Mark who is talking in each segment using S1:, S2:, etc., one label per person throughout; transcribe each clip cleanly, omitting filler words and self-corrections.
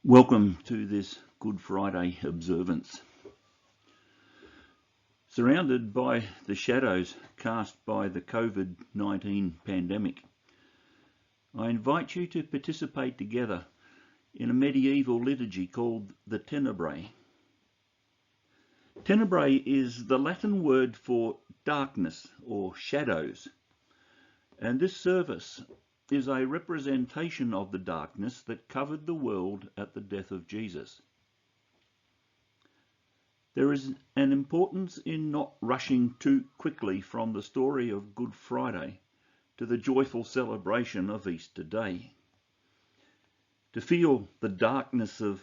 S1: Welcome to this Good Friday observance. Surrounded by the shadows cast by the COVID-19 pandemic, I invite you to participate together in a medieval liturgy called the Tenebrae. Tenebrae is the Latin word for darkness or shadows, and this service is a representation of the darkness that covered the world at the death of Jesus. There is an importance in not rushing too quickly from the story of Good Friday to the joyful celebration of Easter Day. To feel the darkness of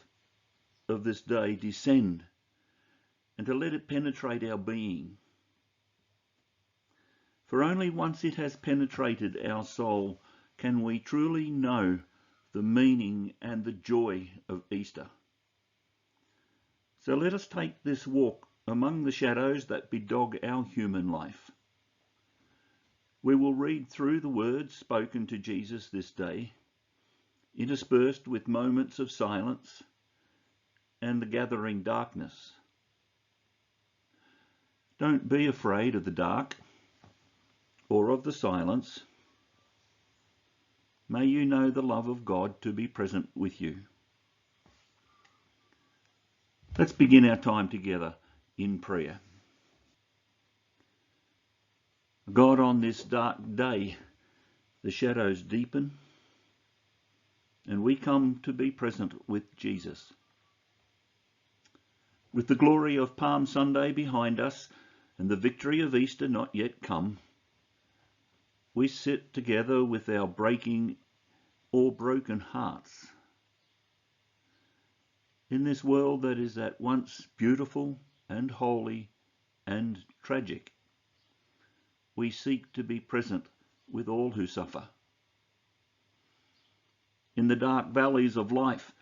S1: this day descend and to let it penetrate our being. For only once it has penetrated our soul can we truly know the meaning and the joy of Easter. So let us take this walk among the shadows that bedog our human life. We will read through the words spoken to Jesus this day, interspersed with moments of silence and the gathering darkness. Don't be afraid of the dark or of the silence. May you know the love of God to be present with you. Let's begin our time together in prayer. God, on this dark day, the shadows deepen, and we come to be present with Jesus. With the glory of Palm Sunday behind us and the victory of Easter not yet come, we sit together with our breaking or broken hearts. In this world that is at once beautiful and holy and tragic, we seek to be present with all who suffer. In the dark valleys of life,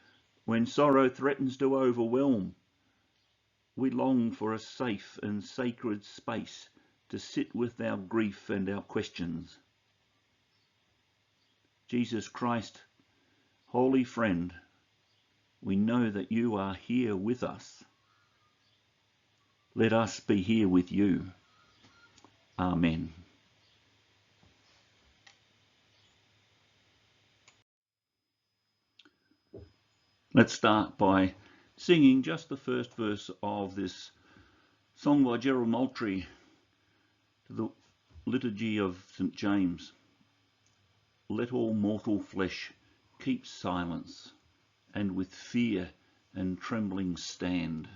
S1: when sorrow threatens to overwhelm, we long for a safe and sacred space to sit with our grief and our questions. Jesus Christ, holy friend, we know that you are here with us. Let us be here with you. Amen. Let's start by singing just the first verse of this song by Gerald Moultrie to the Liturgy of St. James. Let all mortal flesh keep silence, and with fear and trembling stand.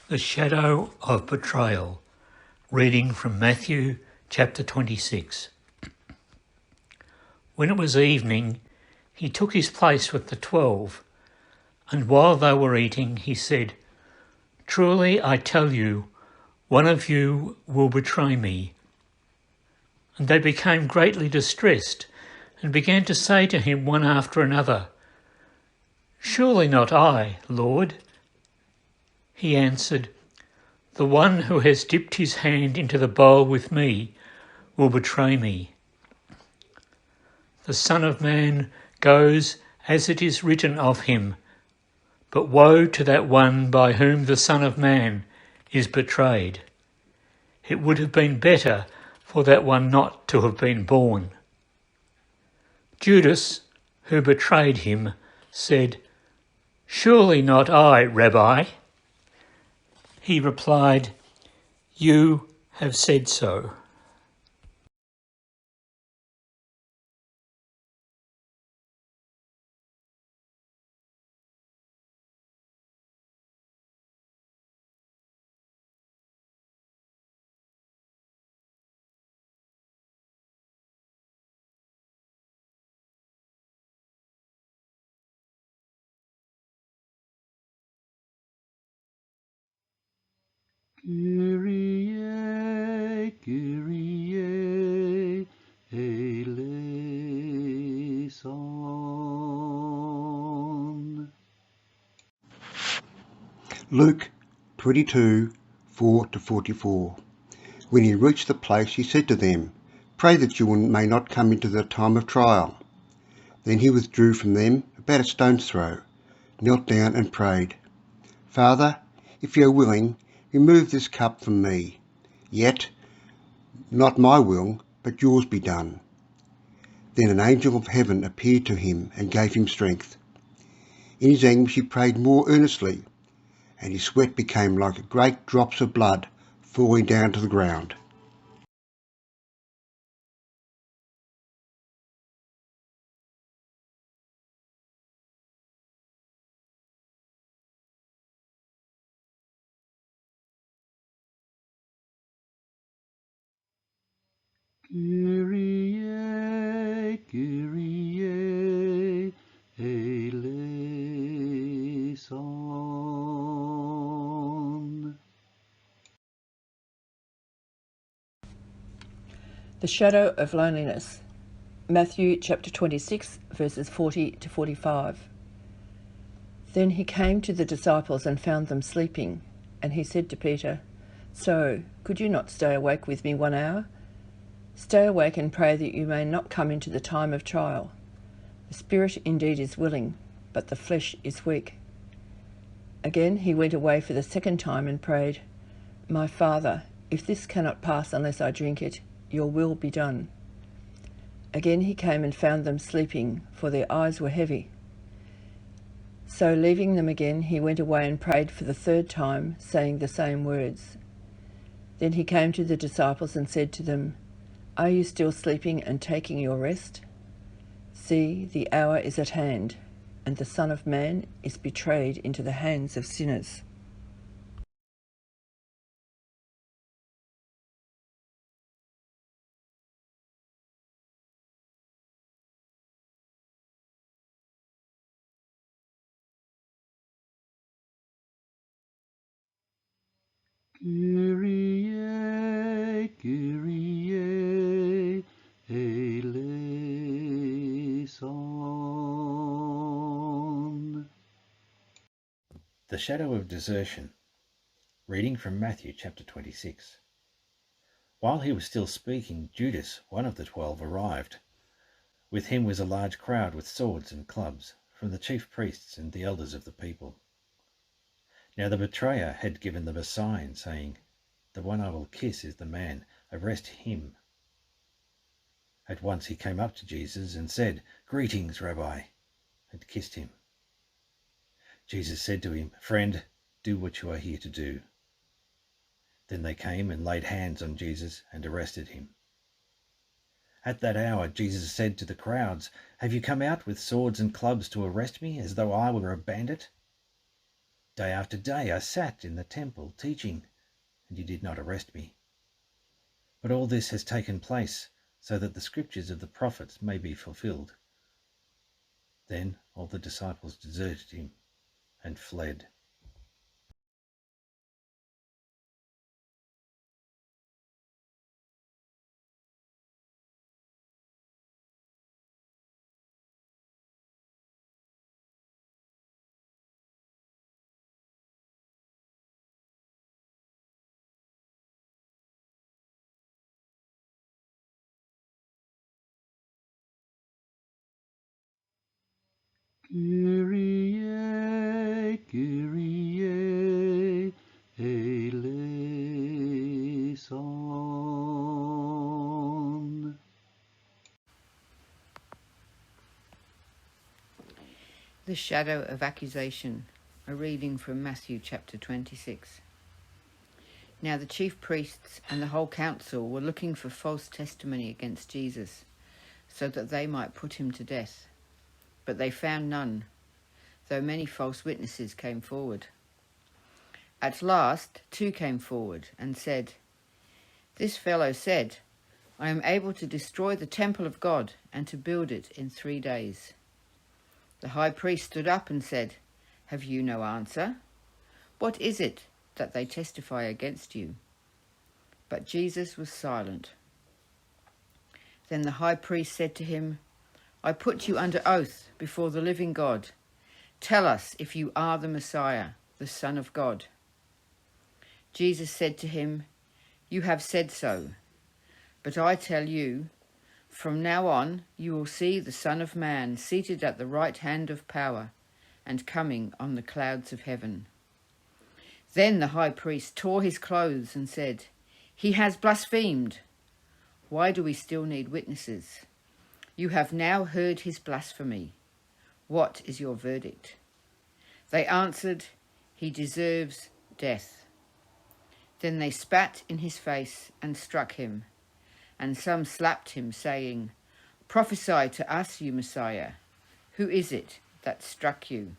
S2: The shadow of betrayal. Reading from Matthew chapter 26. When it was evening, he took his place with the 12, and while they were eating, he said, "Truly I tell you, one of you will betray me." And they became greatly distressed and began to say to him one after another, "Surely not I, Lord." He answered, "The one who has dipped his hand into the bowl with me will betray me. The Son of Man goes as it is written of him, but woe to that one by whom the Son of Man is betrayed. It would have been better for that one not to have been born." Judas, who betrayed him, said, "Surely not I, Rabbi." He replied, "You have said so."
S1: Kyrie, Kyrie, eleison.
S3: Luke 22:4-44. When he reached the place, he said to them, "Pray that you may not come into the time of trial." Then he withdrew from them about a stone's throw, knelt down and prayed, "Father, if you are willing, remove this cup from me. Yet not my will, but yours be done." Then an angel of heaven appeared to him and gave him strength. In his anguish he prayed more earnestly, and his sweat became like great drops of blood falling down to the ground.
S1: Kyrie, Kyrie, eleison.
S4: The shadow of loneliness. Matthew chapter 26, verses 40 to 45. Then he came to the disciples and found them sleeping, and he said to Peter, "So, could you not stay awake with me 1 hour? Stay awake and pray that you may not come into the time of trial. The spirit indeed is willing, but the flesh is weak." Again he went away for the second time and prayed, "My Father, if this cannot pass unless I drink it, your will be done." Again he came and found them sleeping, for their eyes were heavy. So leaving them again, he went away and prayed for the third time, saying the same words. Then he came to the disciples and said to them, "Are you still sleeping and taking your rest? See, the hour is at hand, and the Son of Man is betrayed into the hands of sinners."
S1: Kyrie, Kyrie, eleison.
S5: The shadow of desertion. Reading from Matthew chapter 26. While he was still speaking, Judas, one of the 12, arrived. With him was a large crowd with swords and clubs, from the chief priests and the elders of the people. Now the betrayer had given them a sign, saying, "The one I will kiss is the man, arrest him." At once he came up to Jesus and said, "Greetings, Rabbi," and kissed him. Jesus said to him, "Friend, do what you are here to do." Then they came and laid hands on Jesus and arrested him. At that hour Jesus said to the crowds, "Have you come out with swords and clubs to arrest me, as though I were a bandit? Day after day I sat in the temple teaching, and you did not arrest me. But all this has taken place so that the scriptures of the prophets may be fulfilled." Then all the disciples deserted him and fled.
S1: Kyrie, Kyrie, eleison.
S6: The shadow of accusation, a reading from Matthew chapter 26. Now the chief priests and the whole council were looking for false testimony against Jesus, so that they might put him to death. But they found none, though many false witnesses came forward. At last 2 came forward and said, "This fellow said, 'I am able to destroy the temple of God and to build it in 3 days.'" The high priest stood up and said, "Have you no answer? What is it that they testify against you?" But Jesus was silent. Then the high priest said to him, "I put you under oath before the living God. Tell us if you are the Messiah, the Son of God." Jesus said to him, "You have said so. But I tell you, from now on you will see the Son of Man seated at the right hand of power and coming on the clouds of heaven." Then the high priest tore his clothes and said, "He has blasphemed. Why do we still need witnesses? You have now heard his blasphemy. What is your verdict?" They answered, "He deserves death." Then they spat in his face and struck him. And some slapped him, saying, "Prophesy to us, you Messiah. Who is it that struck you?"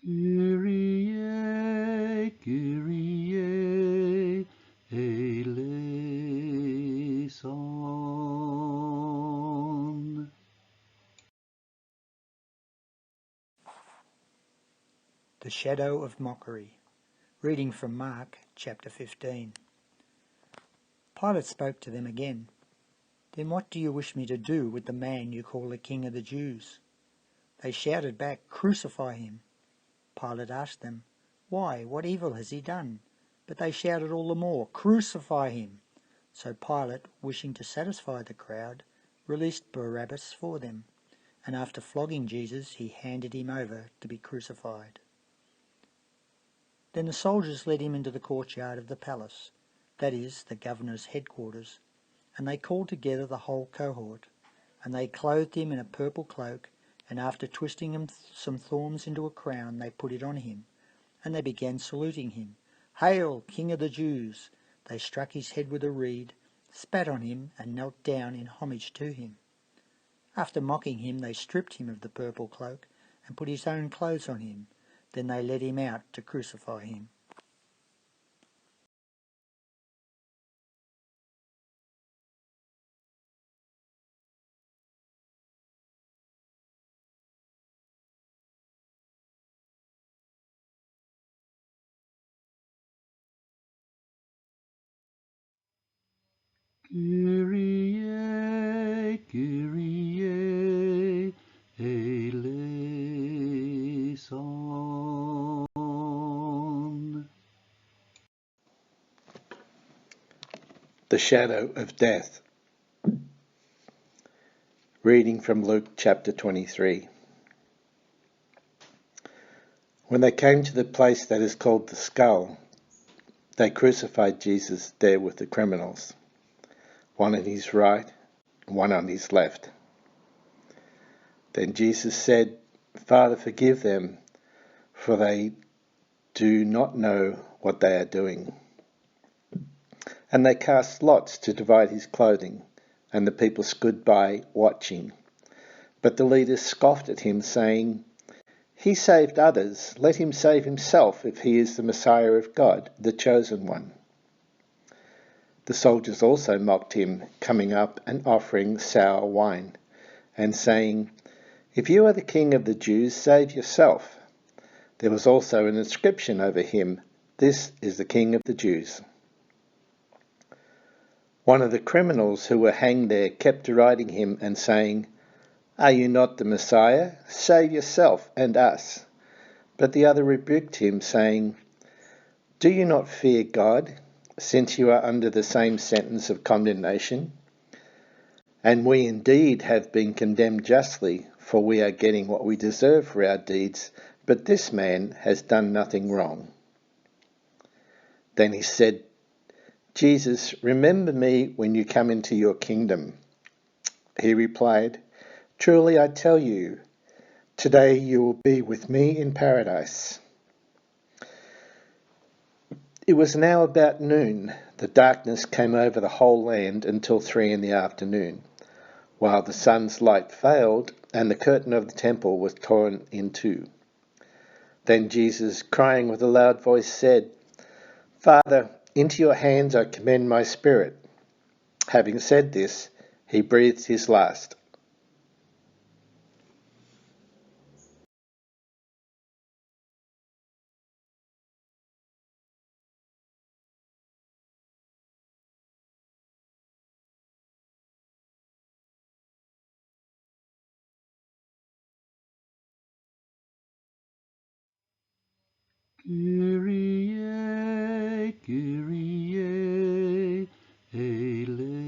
S1: Kyrie, Kyrie, eleison.
S7: The shadow of mockery. Reading from Mark chapter 15. Pilate spoke to them again. "Then what do you wish me to do with the man you call the King of the Jews?" They shouted back, "Crucify him." Pilate asked them, "Why, what evil has he done?" But they shouted all the more, "Crucify him." So Pilate, wishing to satisfy the crowd, released Barabbas for them, and after flogging Jesus, he handed him over to be crucified. Then the soldiers led him into the courtyard of the palace, that is, the governor's headquarters, and they called together the whole cohort, and they clothed him in a purple cloak, and after twisting him some thorns into a crown, they put it on him, and they began saluting him. "Hail, King of the Jews!" They struck his head with a reed, spat on him, and knelt down in homage to him. After mocking him, they stripped him of the purple cloak, and put his own clothes on him. Then they led him out to crucify him.
S1: Kyrie, Kyrie, eleison.
S8: The shadow of death. Reading from Luke chapter 23. When they came to the place that is called the Skull, they crucified Jesus there with the criminals, one on his right and one on his left. Then Jesus said, "Father, forgive them, for they do not know what they are doing." And they cast lots to divide his clothing, and the people stood by watching. But the leaders scoffed at him, saying, "He saved others, let him save himself if he is the Messiah of God, the chosen one." The soldiers also mocked him, coming up and offering sour wine, and saying, "If you are the King of the Jews, save yourself." There was also an inscription over him, "This is the King of the Jews." One of the criminals who were hanged there kept deriding him and saying, "Are you not the Messiah? Save yourself and us." But the other rebuked him, saying, "Do you not fear God, since you are under the same sentence of condemnation? And we indeed have been condemned justly, for we are getting what we deserve for our deeds, but this man has done nothing wrong." Then he said, "Jesus, remember me when you come into your kingdom." He replied, "Truly I tell you, today you will be with me in paradise." It was now about noon. The darkness came over the whole land until 3 p.m, while the sun's light failed and the curtain of the temple was torn in two. Then Jesus, crying with a loud voice, said, "Father, into your hands I commend my spirit." Having said this, he breathed his last.
S1: Kyrie, Kyrie, eleison.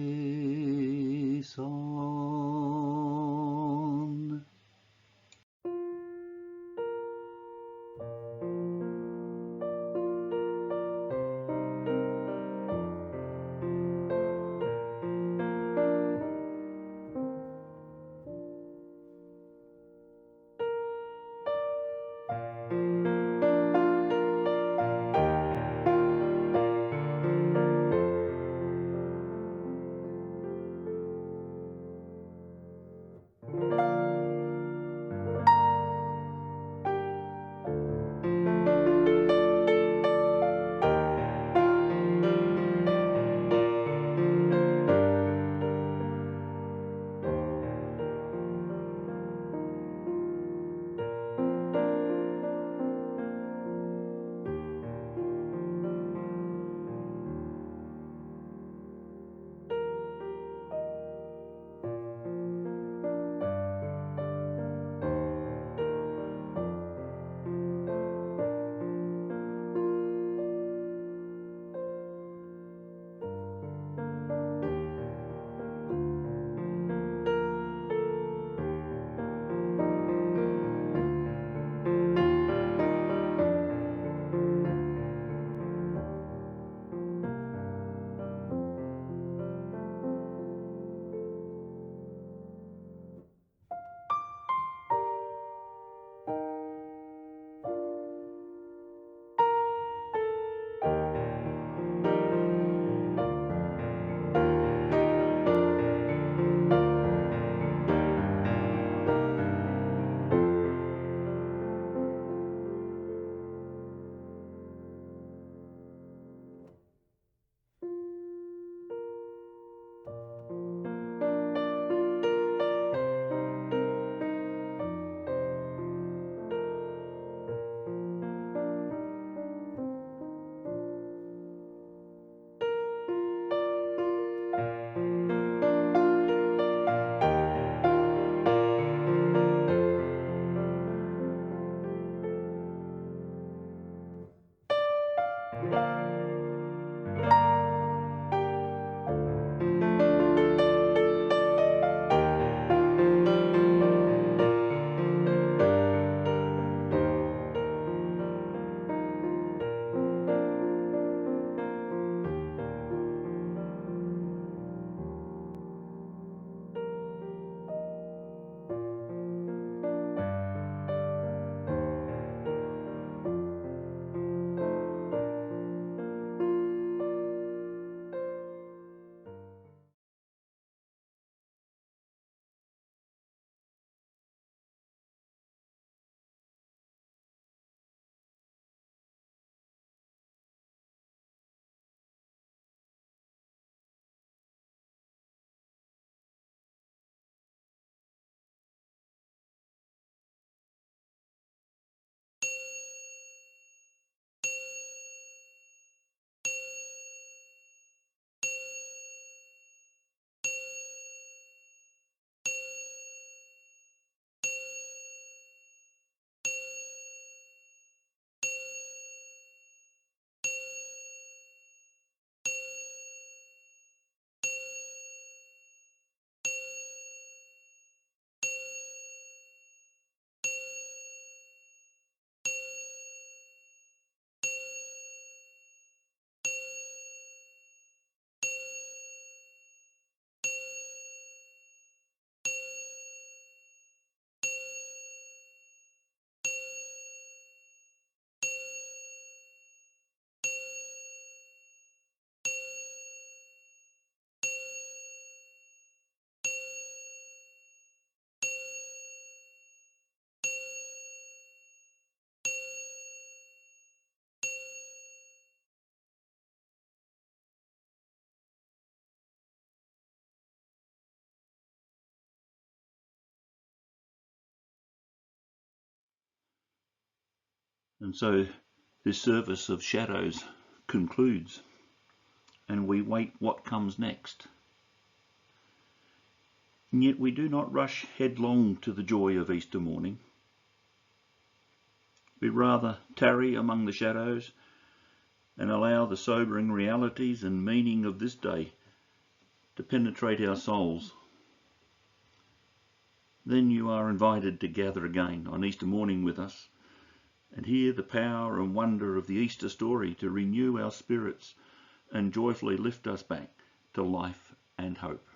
S1: And so this service of shadows concludes, and we wait what comes next. And yet we do not rush headlong to the joy of Easter morning. We rather tarry among the shadows and allow the sobering realities and meaning of this day to penetrate our souls. Then you are invited to gather again on Easter morning with us and hear the power and wonder of the Easter story to renew our spirits and joyfully lift us back to life and hope.